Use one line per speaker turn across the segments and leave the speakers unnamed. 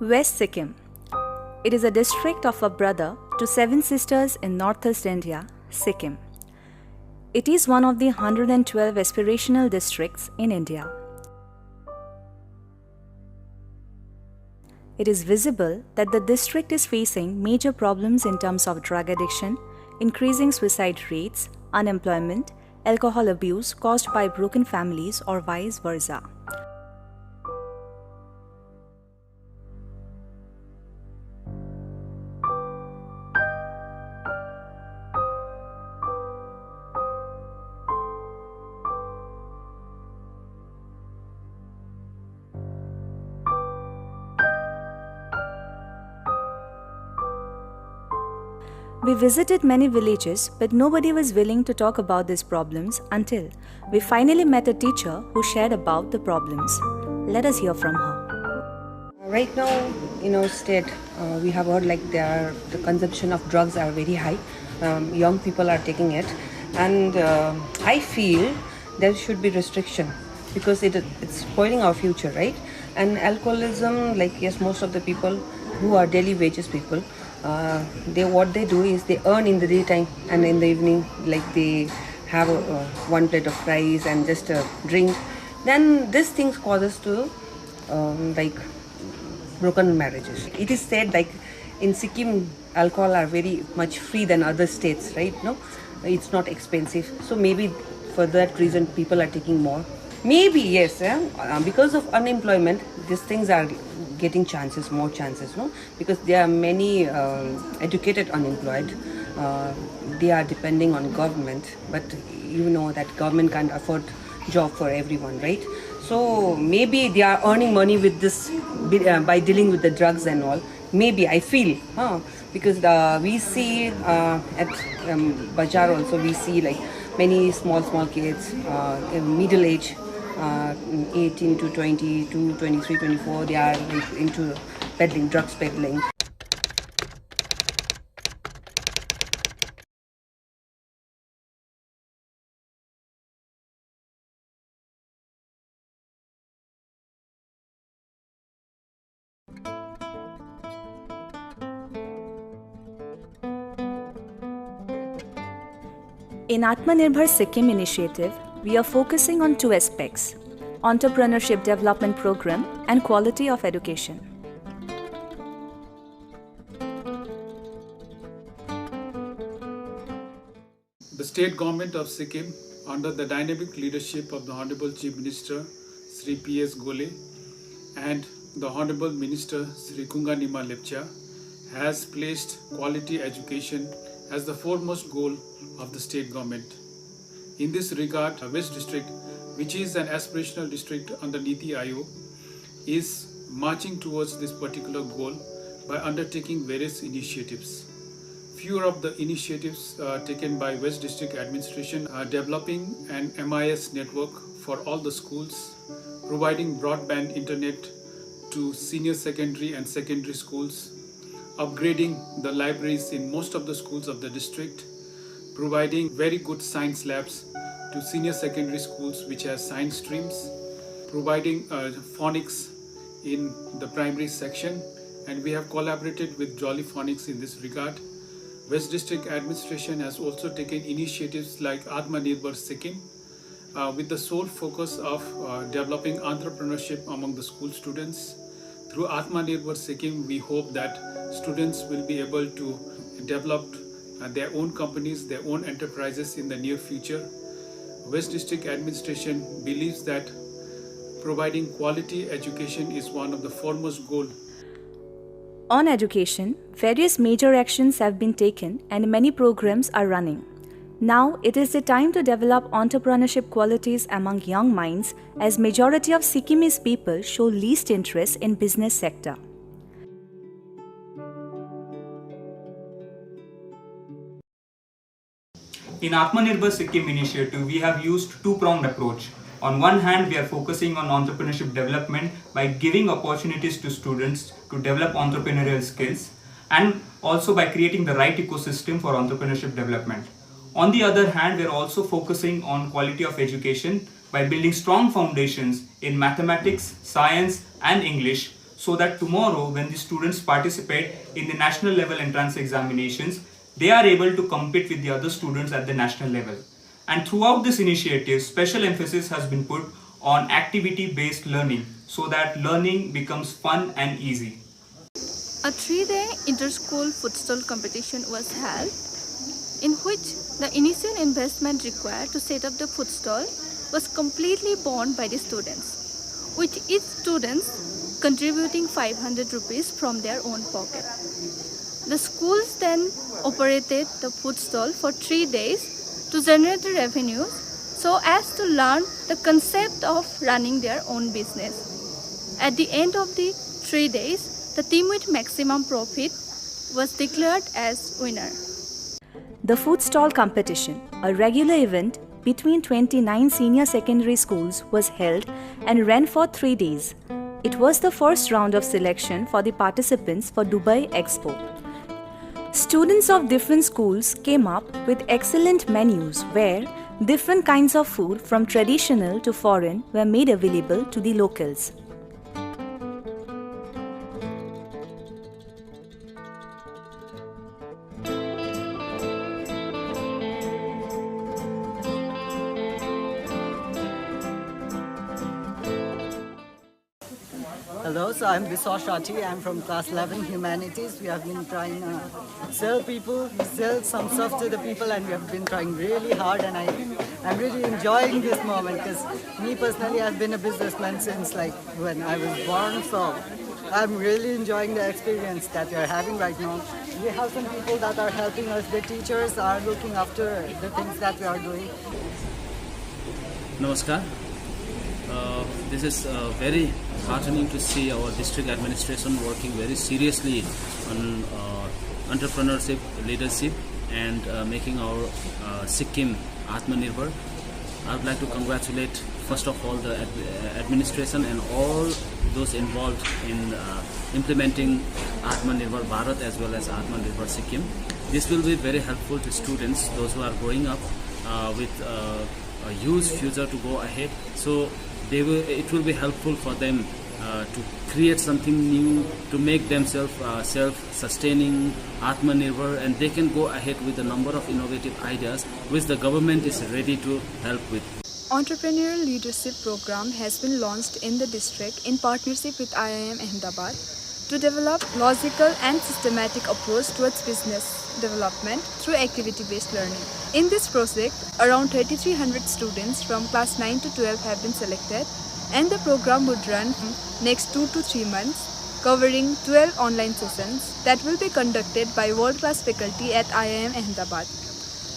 West Sikkim. It is a district of a brother to 7 sisters in northeast India, Sikkim. It is one of the 112 aspirational districts in India. It is visible that the district is facing major problems in terms of drug addiction, increasing suicide rates, unemployment, alcohol abuse caused by broken families or vice versa. We visited many villages, but nobody was willing to talk about these problems until we finally met a teacher who shared about the problems. Let us hear from her.
Right now, in our state, we have heard like the consumption of drugs are very high. Young people are taking it, and I feel there should be restriction because it's spoiling our future, right? And alcoholism, like yes, most of the people who are daily wages people, what they do is they earn in the daytime, and in the evening like they have one plate of rice and just a drink. Then this things causes to like broken marriages. It is said like in Sikkim alcohol are very much free than other states, right? No, it's not expensive, so maybe for that reason people are taking more. Maybe yes, because of unemployment these things are getting more chances, no? Because there are many educated unemployed. They are depending on government, but you know that government can't afford job for everyone, right? So maybe they are earning money with this by dealing with the drugs and all. Maybe I feel, because we see at Bazaar also we see like many small kids in middle age, 18 to 20 to 23, 24, they are like into peddling, drugs peddling.
In Atmanirbhar Sikkim initiative, we are focusing on two aspects: entrepreneurship development program and quality of education.
The state government of Sikkim, under the dynamic leadership of the Honorable Chief Minister Sri P.S. Gole and the Honorable Minister Sri Kunga Nima Lepcha, has placed quality education as the foremost goal of the state government. In this regard, West District, which is an aspirational district under Niti Aayog, is marching towards this particular goal by undertaking various initiatives. Few of the initiatives taken by West District Administration are developing an MIS network for all the schools, providing broadband internet to senior secondary and secondary schools, upgrading the libraries in most of the schools of the district, providing very good science labs to senior secondary schools which have science streams, providing phonics in the primary section, and we have collaborated with Jolly Phonics in this regard. West District Administration has also taken initiatives like Atmanirbhar Sikkim with the sole focus of developing entrepreneurship among the school students. Through Atmanirbhar Sikkim, we hope that students will be able to develop their own companies, their own enterprises in the near future. West District Administration believes that providing quality education is one of the foremost goals.
On education, various major actions have been taken and many programs are running. Now it is the time to develop entrepreneurship qualities among young minds, as majority of Sikkimese people show least interest in business sector.
In Atmanirbhar Sikkim initiative, we have used two-pronged approach. On one hand, we are focusing on entrepreneurship development by giving opportunities to students to develop entrepreneurial skills, and also by creating the right ecosystem for entrepreneurship development. On the other hand, we are also focusing on quality of education by building strong foundations in mathematics, science and English, so that tomorrow when the students participate in the national level entrance examinations, they are able to compete with the other students at the national level. And throughout this initiative, special emphasis has been put on activity-based learning so that learning becomes fun and easy.
A 3-day inter-school food stall competition was held, in which the initial investment required to set up the food stall was completely borne by the students, with each student contributing 500 rupees from their own pocket. The schools then operated the food stall for 3 days to generate the revenues so as to learn the concept of running their own business. At the end of the 3 days, the team with maximum profit was declared as winner.
The food stall competition, a regular event between 29 senior secondary schools, was held and ran for 3 days. It was the first round of selection for the participants for Dubai Expo. Students of different schools came up with excellent menus where different kinds of food from traditional to foreign were made available to the locals.
Hello, so I'm Biswas Shati. I'm from class 11 Humanities. We have been trying to sell some stuff to the people, and we have been trying really hard, and I'm really enjoying this moment because me personally, I've been a businessman since like when I was born, so I'm really enjoying the experience that we are having right now. We have some people that are helping us. The teachers are looking after the things that we are doing.
Namaskar. This is very heartening to see our district administration working very seriously on entrepreneurship, leadership, and making our Sikkim Atmanirbhar. I would like to congratulate first of all the administration and all those involved in implementing Atmanirbhar Bharat as well as Atmanirbhar Sikkim. This will be very helpful to students, those who are growing up with a huge future to go ahead. So it will be helpful for them to create something new, to make themselves self-sustaining, Atmanirbhar, and they can go ahead with a number of innovative ideas which the government is ready to help with.
Entrepreneurial Leadership Program has been launched in the district in partnership with IIM Ahmedabad to develop logical and systematic approach towards business development through activity-based learning. In this project, around 3,300 students from class 9 to 12 have been selected, and the program would run next 2 to 3 months, covering 12 online sessions that will be conducted by world-class faculty at IIM Ahmedabad.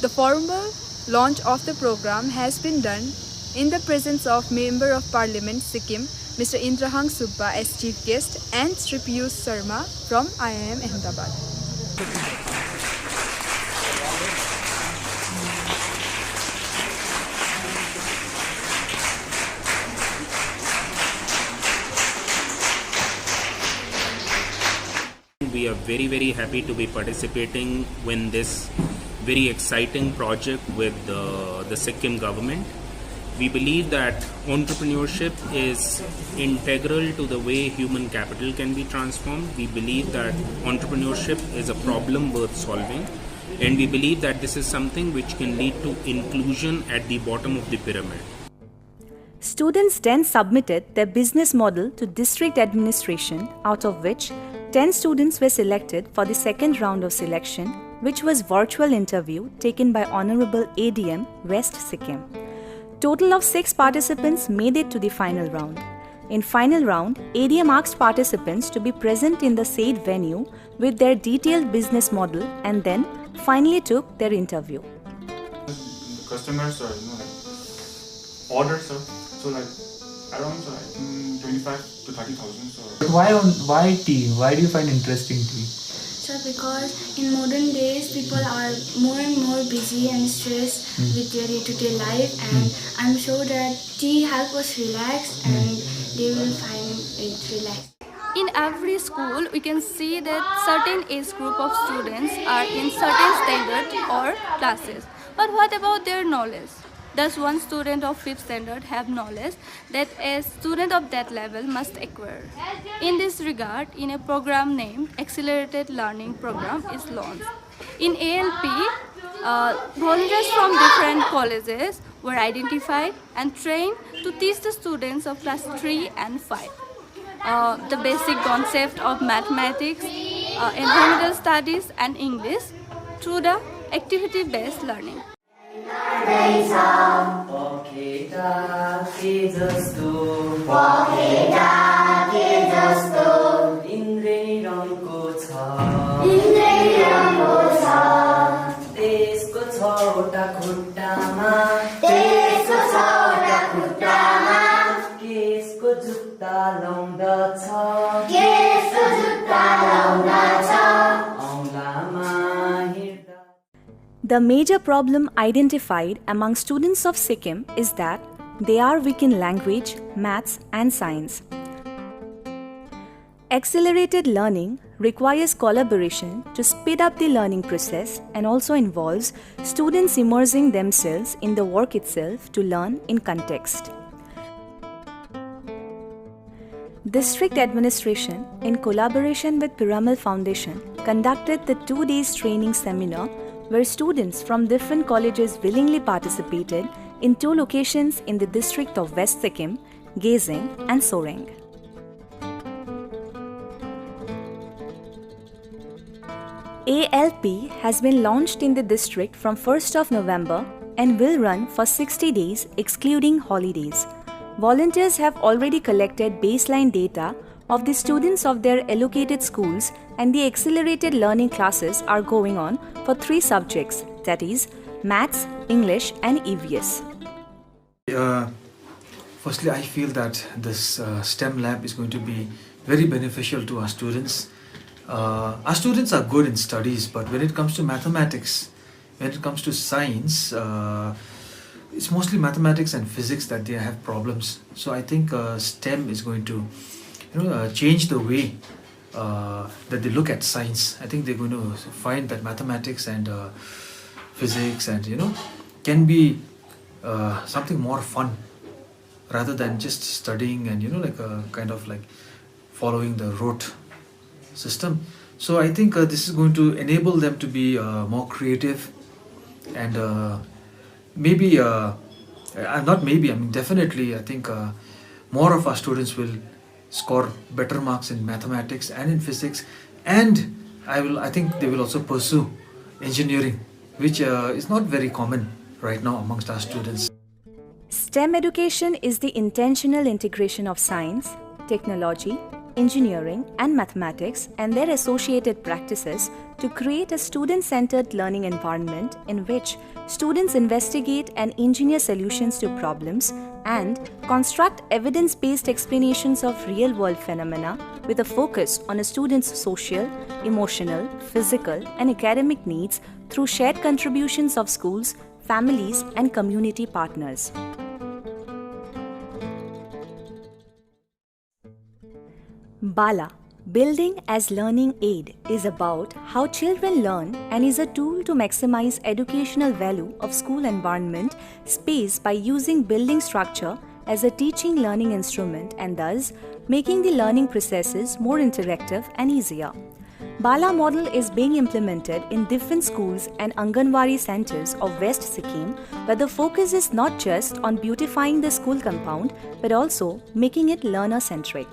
The formal launch of the program has been done in the presence of Member of Parliament Sikkim, Mr. Indrahang Subba as Chief Guest, and Sri Piyush Sharma from IIM Ahmedabad.
We are very happy to be participating in this very exciting project with the Sikkim government. We believe that entrepreneurship is integral to the way human capital can be transformed. We believe that entrepreneurship is a problem worth solving, and we believe that this is something which can lead to inclusion at the bottom of the pyramid.
Students then submitted their business model to district administration, out of which 10 students were selected for the second round of selection, which was virtual interview taken by Honorable ADM West Sikkim. Total of 6 participants made it to the final round. In final round, ADM asked participants to be present in the said venue with their detailed business model and then finally took their interview.
The customers are, orders, so like around 25 to 30,000. So.
Why tea? Why do you find interesting tea?
So because in modern days people are more and more busy and stressed with their day-to-day life, and I'm sure that tea helps us relax and they will find it relaxed.
In every school, we can see that certain age group of students are in certain standard or classes. But what about their knowledge? Thus, one student of 5th standard have knowledge that a student of that level must acquire. In this regard, in a program named Accelerated Learning Program is launched. In ALP, volunteers from different colleges were identified and trained to teach the students of class 3 and 5 the basic concept of mathematics, environmental studies and English through the activity-based learning.
The major problem identified among students of Sikkim is that they are weak in language, maths, and science. Accelerated learning requires collaboration to speed up the learning process and also involves students immersing themselves in the work itself to learn in context. District administration, in collaboration with Piramal Foundation, conducted the 2 days training seminar where students from different colleges willingly participated in 2 locations in the district of West Sikkim, Gezing and Soreng. ALP has been launched in the district from 1st of November and will run for 60 days excluding holidays. Volunteers have already collected baseline data of the students of their allocated schools, and the accelerated learning classes are going on for 3 subjects, that is, Maths, English and EVS.
Firstly, I feel that this STEM lab is going to be very beneficial to our students. Our students are good in studies, but when it comes to mathematics, when it comes to science, it's mostly mathematics and physics that they have problems. So I think STEM is going to change the way that they look at science. I think they're going to find that mathematics and physics and can be something more fun rather than just studying and kind of like following the rote system. So I think this is going to enable them to be more creative and definitely I think more of our students will score better marks in mathematics and in physics, and I think they will also pursue engineering, which is not very common right now amongst our students.
STEM education is the intentional integration of science, technology, engineering and mathematics and their associated practices to create a student-centered learning environment in which students investigate and engineer solutions to problems and construct evidence-based explanations of real-world phenomena with a focus on a student's social, emotional, physical and academic needs through shared contributions of schools, families and community partners. BALA, Building as Learning Aid, is about how children learn and is a tool to maximize educational value of school environment space by using building structure as a teaching learning instrument and thus making the learning processes more interactive and easier. BALA model is being implemented in different schools and Anganwadi centers of West Sikkim, where the focus is not just on beautifying the school compound but also making it learner-centric.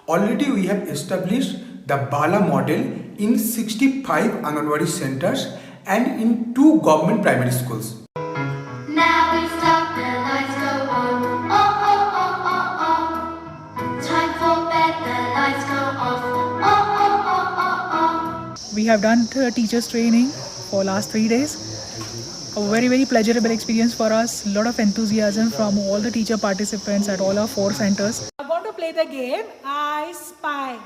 Already we have established the BALA model in 65 Anganwadi centers and in 2 government primary schools.
Now we stop, the lights go on. Oh, oh, oh, oh, oh. Time for bed, the lights go off. Oh, oh, oh, oh, oh.
We have done teachers training for last 3 days. A very, very pleasurable experience for us. A lot of enthusiasm from all the teacher participants at all our 4 centers.
I'm going to play the game I Spy.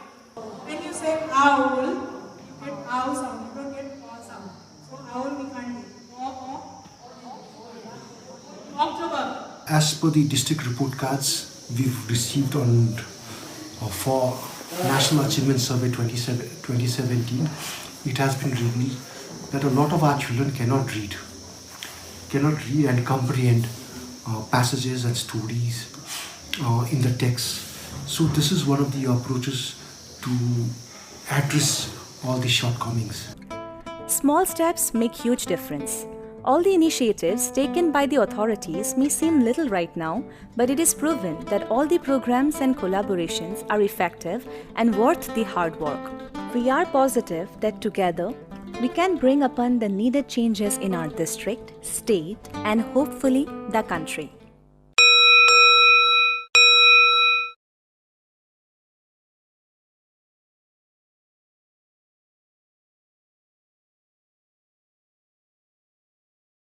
When you say owl, you get owl sound, you don't get paw sound. So owl we can't do. October.
As per the district report cards we've received for National Achievement Survey 2017, it has been revealed that a lot of our children cannot read and comprehend passages and stories in the text. So this is one of the approaches to address all the shortcomings.
Small steps make huge difference. All the initiatives taken by the authorities may seem little right now, but it is proven that all the programs and collaborations are effective and worth the hard work. We are positive that together we can bring upon the needed changes in our district, state, and hopefully the country.